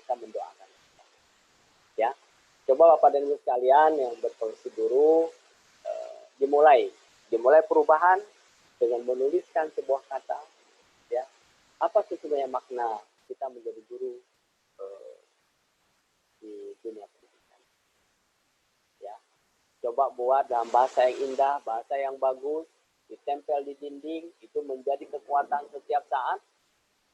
kita mendoakan. Ya, coba Bapak dan Ibu sekalian yang berprofesi guru, dimulai perubahan dengan menuliskan sebuah kata. Ya, apa sesungguhnya makna kita menjadi guru di dunia pendidikan. Ya, coba buat dalam bahasa yang indah, bahasa yang bagus, ditempel di dinding, itu menjadi kekuatan setiap saat.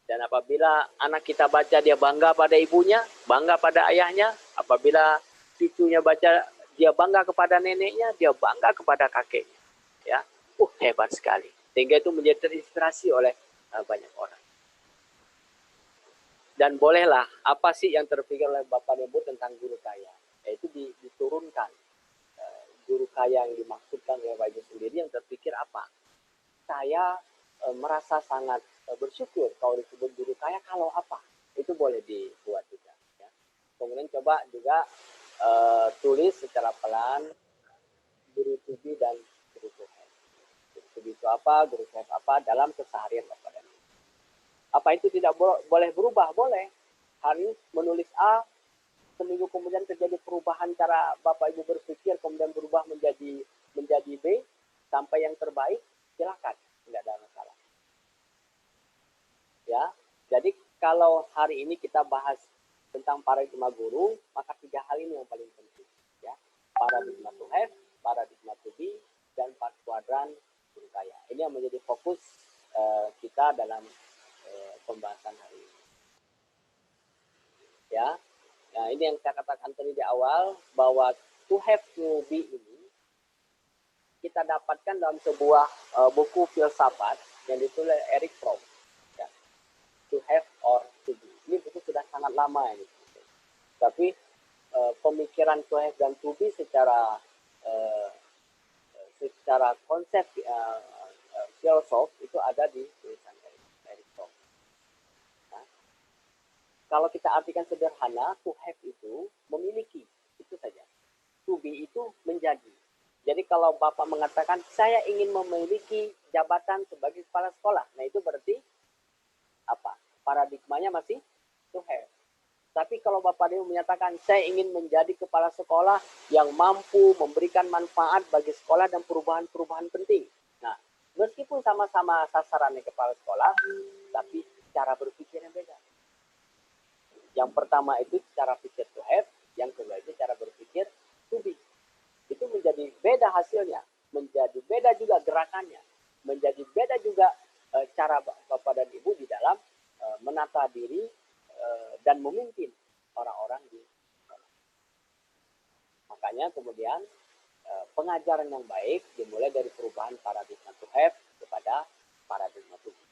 Dan apabila anak kita baca, dia bangga pada ibunya, bangga pada ayahnya. Apabila cucunya baca, dia bangga kepada neneknya, dia bangga kepada kakeknya. Ya, hebat sekali. Sehingga itu menjadi terinspirasi oleh banyak orang. Dan bolehlah, apa sih yang terpikir oleh Bapak dan Ibu tentang guru kaya? Yaitu diturunkan. Guru kaya yang dimaksudkan oleh Bapak Ibu sendiri yang terpikir apa? Saya merasa sangat bersyukur kalau disebut guru kaya, kalau apa? Itu boleh dibuat juga. Ya. Kemudian coba juga tulis secara pelan guru tubi dan guru tuhan. Guru tubi itu apa, guru tuhan apa dalam keseharian Bapak dan Ibu. Apa itu tidak boleh berubah? Boleh. Hari ini menulis A, seminggu kemudian terjadi perubahan cara Bapak Ibu berpikir, kemudian berubah menjadi B, sampai yang terbaik, silakan, tidak ada masalah. Ya, jadi kalau hari ini kita bahas tentang paradigma guru, maka 3 hal ini yang paling penting. Ya, paradigma to have, paradigma to be, dan 4 kuadran guru kaya. Ini yang menjadi fokus kita dalam pembahasan hari ini. Ya, nah ini yang saya katakan tadi di awal, bahwa to have to be ini kita dapatkan dalam sebuah buku filsafat yang ditulis Eric Fromm. Ya. To have or to be. Ini buku sudah sangat lama ini. Tapi pemikiran to have dan to be secara konsep filosof itu ada di tulisan Eric Fromm. Nah, kalau kita artikan sederhana, to have itu memiliki, itu saja. To be itu menjadi. Jadi kalau Bapak mengatakan, saya ingin memiliki jabatan sebagai kepala sekolah, nah itu berarti apa? Paradigmanya masih to have. Tapi kalau Bapak Dewi menyatakan, saya ingin menjadi kepala sekolah yang mampu memberikan manfaat bagi sekolah dan perubahan-perubahan penting. Nah, meskipun sama-sama sasarannya kepala sekolah, tapi cara berpikirnya beda. Yang pertama itu cara pikir to have, yang kedua itu cara berpikir to be. Itu menjadi beda hasilnya, menjadi beda juga gerakannya, menjadi beda juga cara Bapak dan Ibu di dalam menata diri dan memimpin orang-orang di sekolah. Makanya kemudian pengajaran yang baik dimulai dari perubahan paradigma to have kepada paradigma to be.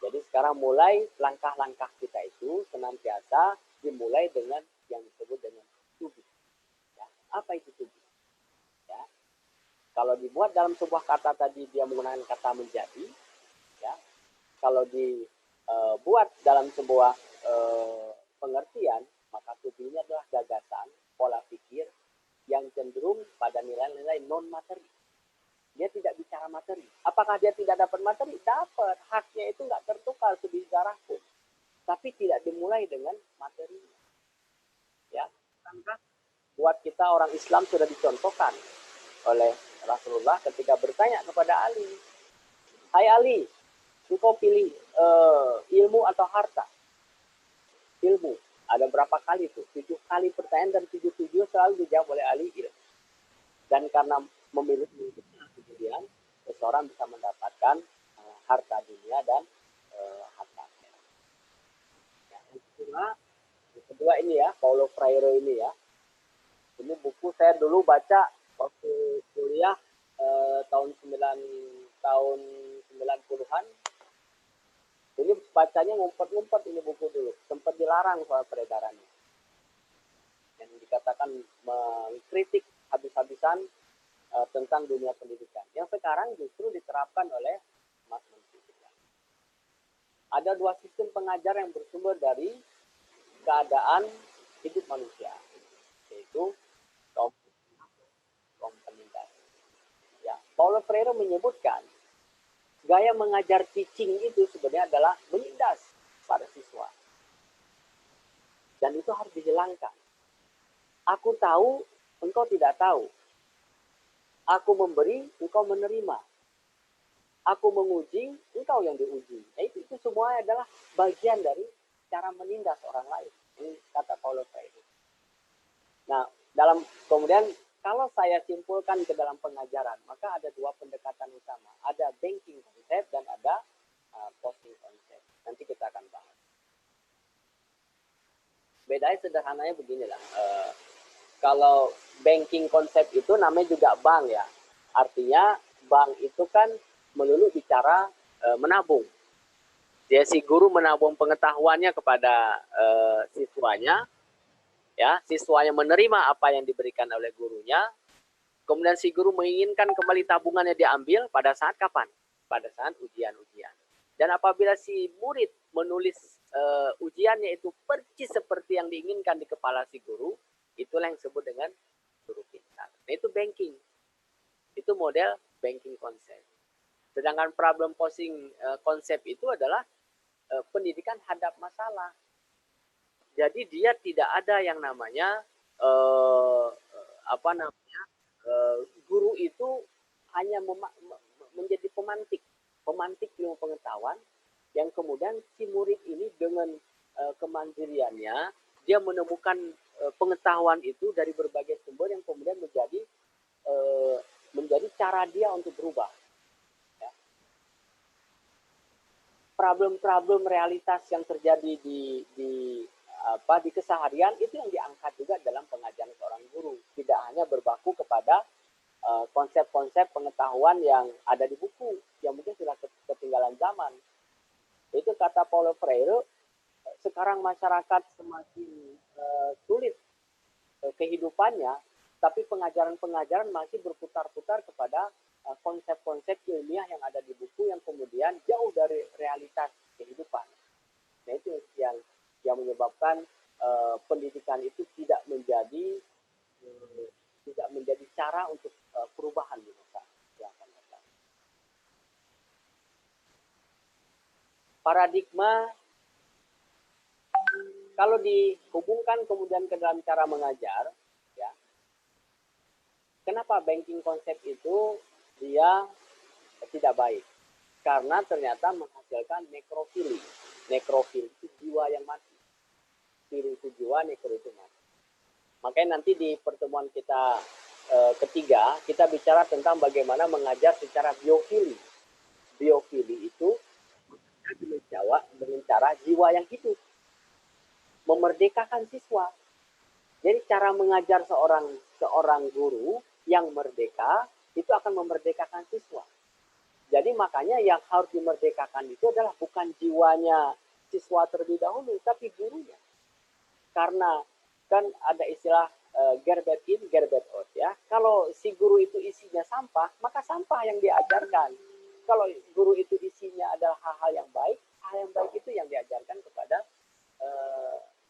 Jadi sekarang mulai langkah-langkah kita itu senantiasa dimulai dengan yang disebut dengan to be. Ya, apa itu to be? Ya. Kalau dibuat dalam sebuah kata tadi dia menggunakan kata menjadi, ya. Kalau dibuat dalam sebuah pengertian, maka to be ini adalah gagasan, pola pikir yang cenderung pada nilai-nilai non materi. Dia tidak bicara materi. Apakah dia tidak dapat materi? Dapat. Haknya itu nggak tertukar sebijarah pun. Tapi tidak dimulai dengan materi. Ya, buat kita orang Islam sudah dicontohkan oleh Rasulullah ketika bertanya kepada Ali, hai Ali, engkau pilih ilmu atau harta? Ilmu. Ada berapa kali itu? 7 kali pertanyaan dan 7 selalu dijawab oleh Ali ilmu. Dan karena memilih kemudian seseorang bisa mendapatkan harta dunia dan harta akhirat. Ya, yang kedua ini ya, Paulo Freire ini ya. Ini buku saya dulu baca waktu kuliah tahun 90-an. Ini bacanya ngumpet-ngumpet ini buku dulu. Sempat dilarang soal peredarannya. Yang dikatakan mengkritik habis-habisan tentang dunia pendidikan. Yang sekarang justru diterapkan oleh Mas Menteri. Ada 2 sistem pengajar yang bersumber dari keadaan hidup manusia. Yaitu kaum penindas. Ya, Paulo Freire menyebutkan gaya mengajar teaching itu sebenarnya adalah menindas pada siswa. Dan itu harus dihilangkan. Aku tahu, engkau tidak tahu. Aku memberi, engkau menerima. Aku menguji, engkau yang diuji. Nah, itu semua adalah bagian dari cara menindas orang lain. Ini kata Paulo Freire. Nah, kemudian kalau saya simpulkan ke dalam pengajaran, maka ada dua pendekatan utama. Ada banking konsep dan ada posting konsep. Nanti kita akan bahas. Bedanya sederhananya beginilah. Kalau banking konsep itu namanya juga bank ya. Artinya bank itu kan melulu bicara menabung. Jadi si guru menabung pengetahuannya kepada siswanya, ya, siswanya menerima apa yang diberikan oleh gurunya. Kemudian si guru menginginkan kembali tabungannya diambil pada saat kapan? Pada saat ujian-ujian. Dan apabila si murid menulis ujiannya itu persis seperti yang diinginkan di kepala si guru, itulah yang disebut dengan guru pintar. Nah, itu banking. Itu model banking konsep. Sedangkan problem posing konsep itu adalah pendidikan hadap masalah. Jadi dia tidak ada yang namanya guru itu hanya menjadi pemantik ilmu pengetahuan yang kemudian si murid ini dengan kemandiriannya dia menemukan pengetahuan itu dari berbagai sumber yang kemudian menjadi cara dia untuk berubah. Ya. Problem-problem realitas yang terjadi di keseharian itu yang diangkat juga dalam pengajaran seorang guru. Tidak hanya berbaku kepada konsep-konsep pengetahuan yang ada di buku yang mungkin sudah ketinggalan zaman. Itu kata Paulo Freire, sekarang masyarakat semakin sulit kehidupannya, tapi pengajaran-pengajaran masih berputar-putar kepada konsep-konsep ilmiah yang ada di buku yang kemudian jauh dari realitas kehidupan. Nah, itu yang menyebabkan pendidikan itu tidak menjadi cara untuk perubahan di masa yang akan datang. Paradigma kalau dihubungkan kemudian ke dalam cara mengajar, ya, kenapa banking konsep itu dia tidak baik? Karena ternyata menghasilkan nekrofili. Nekrofili itu jiwa yang mati. Fili itu jiwa, nekro itu mati. Makanya nanti di pertemuan kita ketiga, kita bicara tentang bagaimana mengajar secara biofili. Biofili itu menjawab dengan cara jiwa yang hidup. Memerdekakan siswa. Jadi cara mengajar seorang guru yang merdeka itu akan memerdekakan siswa. Jadi makanya yang harus dimerdekakan itu adalah bukan jiwanya siswa terlebih dahulu, tapi gurunya. Karena kan ada istilah gerbet in, gerbet out ya. Kalau si guru itu isinya sampah, maka sampah yang diajarkan. Kalau guru itu isinya adalah hal-hal yang baik itu yang diajarkan kepada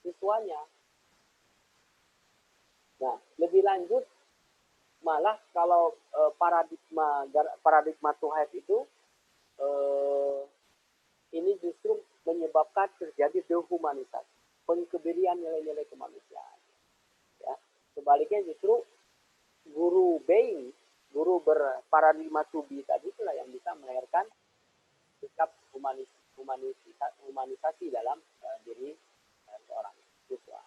siswanya. Nah, lebih lanjut malah kalau paradigma Tuhaif itu ini justru menyebabkan terjadi dehumanisasi, pengkebirian nilai-nilai kemanusiaan. Ya. Sebaliknya justru guru being, guru berparadigma to be tadi itulah yang bisa melahirkan sikap humanisasi dalam diri seorang siswa.